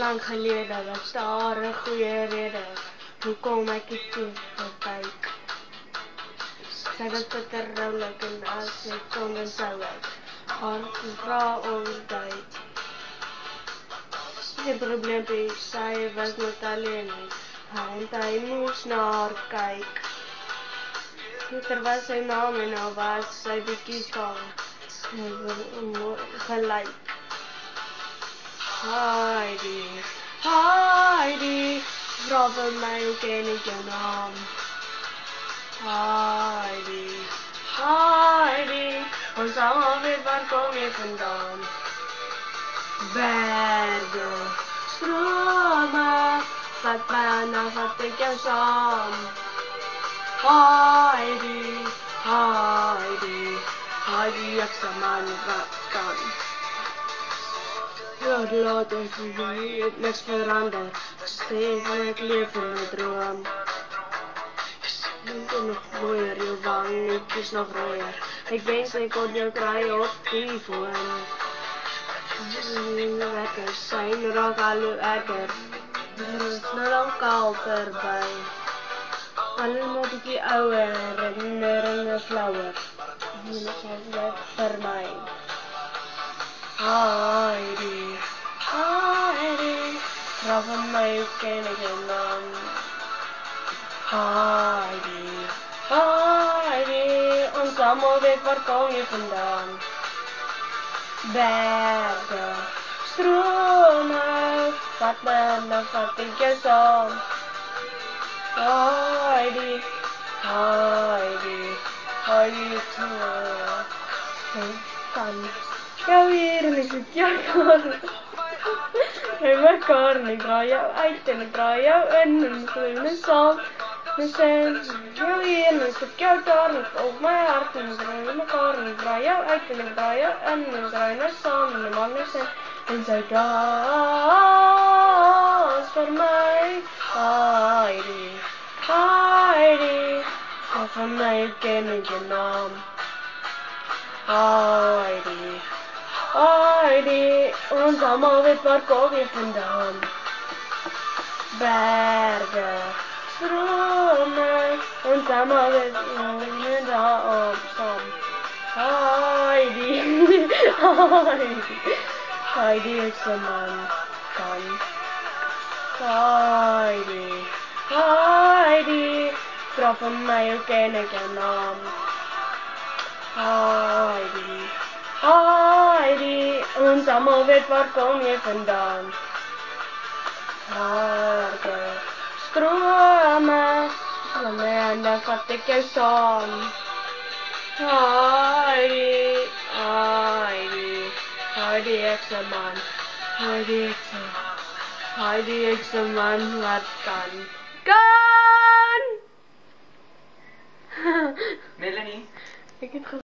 lang gelede was daar 'n goeie rede hoekom ek die toe kyk. Sy was bitter roulik en as sy kon dan sou ek haar vra om tyd. Die probleem is, sy was net alleen en hy moes na haar kyk. Gister was sy naam en nou was sy bietjie skaam gelyk. Heidi, vra vir my hoe ken ek jou naam? Heidi, ons almal weet waar kom jy vandaan? Berge, strome, vat my aan, dan vat ek jou saam. Heidi, ek se man wat kan. Laat ek het niks verander, sê van ek leef in my droom. Jy nog mooier, jou wang is nog rooier. Ek wens ek kon jou kry op die foon. Die wekker sein raak al hoe erger. Is nou lang kaal verby. Allemaal bietjie ouwer, herinneringe flauwer. Jy is al vir my. Heidi, vra vir my hoe ken ek jou naam? Heidi, ons almal weet waar kom jy vandaan? Berge, strome, vat my en dan vat ek jou saam. Heidi, ek kan jou hier en ek sit jou daar. Hy mekaar en ek draai jou uit en ek draai jou in en ek doen dit saam. Ek sê jou hier en ek sit jou daar en ek op my hart en ek draai mekaar en ek draai jou uit en ek draai jou in en ek draai nou saam en ek maak nou sin en sy dans vir my. Heidi, vra vir my hoe ken ek jou naam? Heidi, ons almal weet waar kom jy vandaan? Berge, strome, ons almal weet daarop saam. Heidi, ek se man kan. Heidi, vra vir my hoe ken ek jou naam? Heidi, ons almal weet waar kom jy vandaan? Berge, strome, en dan vat ek jou saam. Heidi, ek se man. Heidi, ek se man wat kan. Melanie. Ek het